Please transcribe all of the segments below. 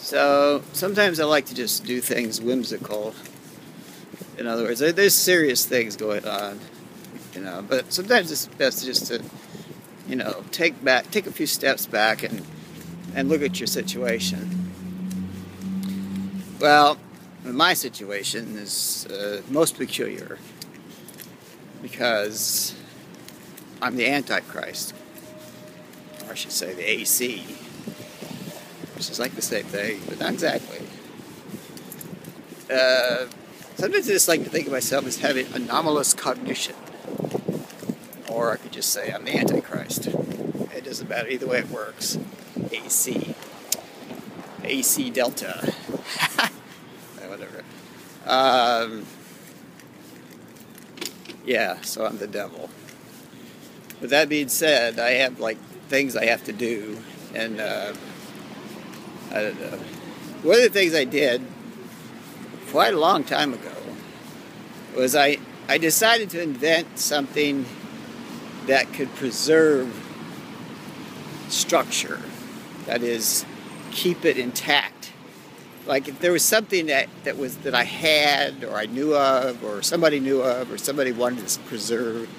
So sometimes I like to just do things whimsical. In other words, there's serious things going on, but sometimes it's best just to, take a few steps back and look at your situation. Well, my situation is most peculiar because I'm the Antichrist, or I should say the AC, which is like the same thing, but not exactly. Sometimes I just like to think of myself as having anomalous cognition, or I could just say I'm the Antichrist. It doesn't matter, either way it works. AC Delta. Whatever. Yeah, so I'm the devil. With that being said, I have things I have to do, and I don't know. One of the things I did quite a long time ago was I decided to invent something that could preserve structure, that is, keep it intact. Like if there was something that I had, or I knew of, or somebody knew of, or somebody wanted to preserve,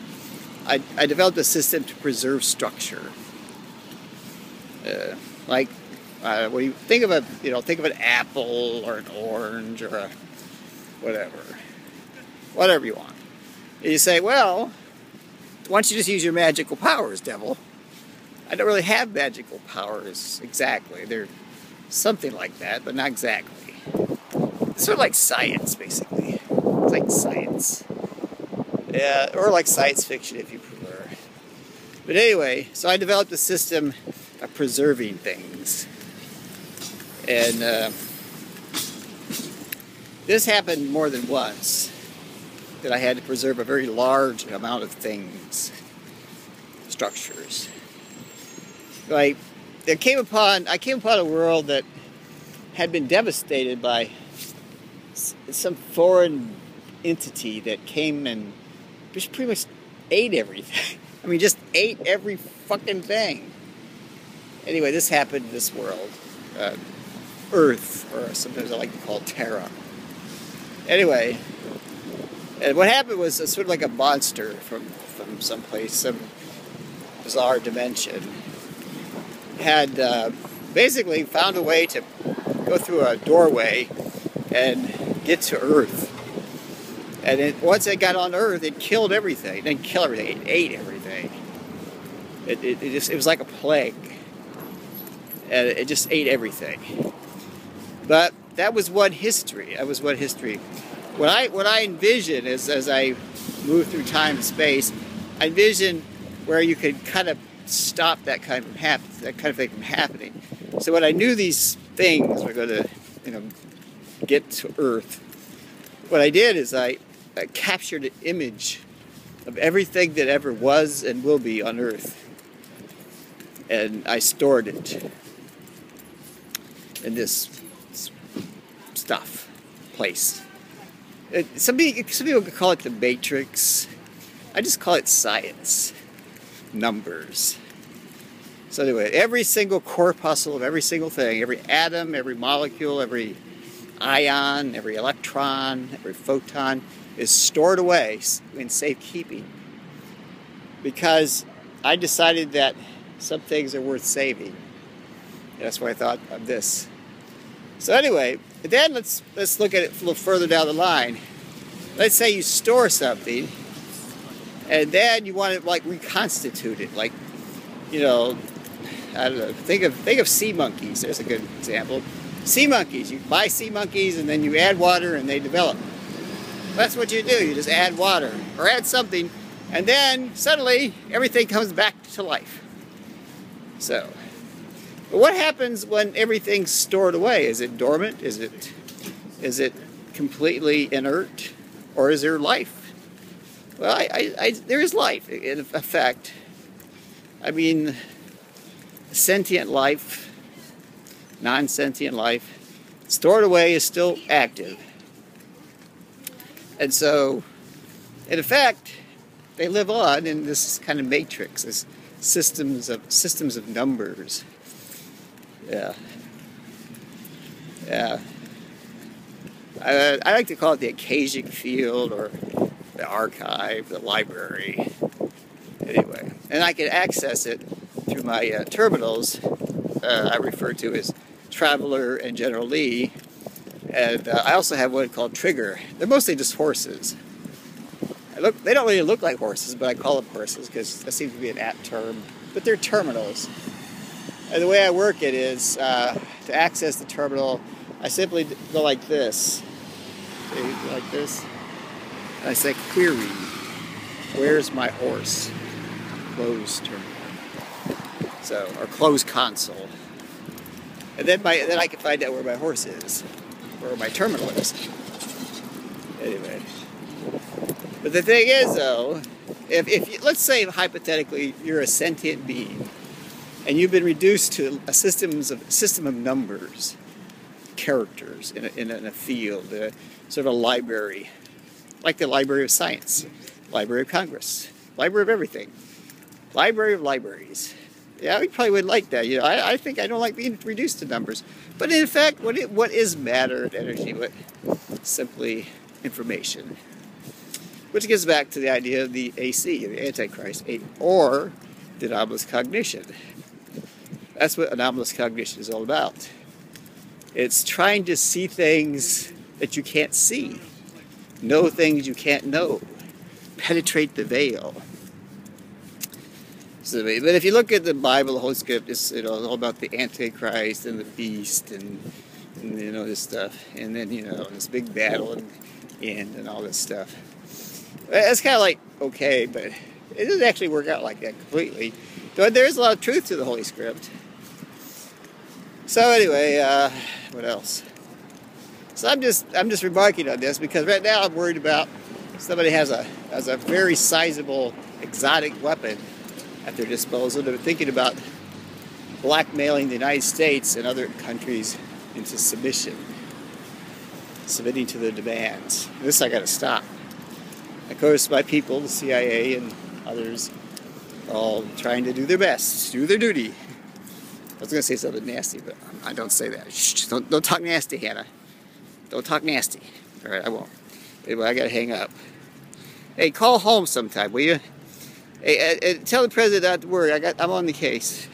I developed a system to preserve structure. When you think of an apple or an orange or a whatever you want. And you say, well, why don't you just use your magical powers, devil? I don't really have magical powers exactly. They're something like that, but not exactly. It's sort of like science, basically. It's like science. Yeah, or like science fiction, if you prefer. But anyway, so I developed a system of preserving things. And this happened more than once, that I had to preserve a very large amount of things, structures. I came upon a world that had been devastated by some foreign entity that came and just pretty much ate everything. I mean, just ate every fucking thing. Anyway, this happened in this world. Earth, or sometimes I like to call it Terra. Anyway, and what happened was sort of like a monster from someplace, some bizarre dimension, had basically found a way to go through a doorway and get to Earth. And once it got on Earth, it killed everything. It didn't kill everything, it ate everything. It was like a plague. And it just ate everything. But that was one history. What I envision is, as I move through time and space, I envision where you could kind of stop that kind of thing from happening. So when I knew these things were going to, get to Earth, what I did is I captured an image of everything that ever was and will be on Earth, and I stored it in this place. Some people could call it the Matrix. I just call it science. Numbers. So anyway, every single corpuscle of every single thing, every atom, every molecule, every ion, every electron, every photon is stored away in safekeeping, because I decided that some things are worth saving. That's why I thought of this. So anyway, then let's look at it a little further down the line. Let's say you store something, and then you want to reconstitute it. I don't know. Think of sea monkeys. There's a good example. Sea monkeys. You buy sea monkeys, and then you add water, and they develop. That's what you do. You just add water or add something, and then suddenly everything comes back to life. So. But what happens when everything's stored away? Is it dormant? Is it completely inert? Or is there life? Well, there is life, in effect. I mean, sentient life, non-sentient life, stored away is still active. And so, in effect, they live on in this kind of matrix, this systems of numbers. Yeah. Yeah. I like to call it the occasion field or the archive, the library. Anyway, and I can access it through my terminals I refer to as Traveler and General Lee. And I also have one called Trigger. They're mostly just horses. They don't really look like horses, but I call them horses because that seems to be an apt term. But they're terminals. And the way I work it is to access the terminal, I simply go like this. See, like this. And I say, query, where's my horse? Close terminal. So, or close console. And then I can find out where my horse is, where my terminal is. Anyway. But the thing is, though, if you, let's say hypothetically you're a sentient being, and you've been reduced to a system of numbers, characters in a field, sort of a library, like the Library of Science, Library of Congress, Library of everything, Library of Libraries. Yeah, we probably would like that. You know, I think I don't like being reduced to numbers, but in fact, what is matter and energy? What simply information. Which gets back to the idea of the AC, the Antichrist, or the anomalous cognition. That's what anomalous cognition is all about. It's trying to see things that you can't see, know things you can't know, penetrate the veil. So, but if you look at the Bible, the Holy Script, it's all about the Antichrist and the beast and this stuff, and then this big battle and all this stuff. It's kind of like okay, but it doesn't actually work out like that completely. Though there is a lot of truth to the Holy Script. So anyway, what else? So I'm just remarking on this because right now I'm worried about somebody has a very sizable exotic weapon at their disposal. They're thinking about blackmailing the United States and other countries into submitting to their demands. This I got to stop. Of course, my people, the CIA and others, are all trying to do their best, do their duty. I was going to say something nasty, but I don't say that. Shh, don't talk nasty, Hannah. Don't talk nasty. All right, I won't. Anyway, I got to hang up. Hey, call home sometime, will you? Hey, tell the president not to worry. I'm on the case.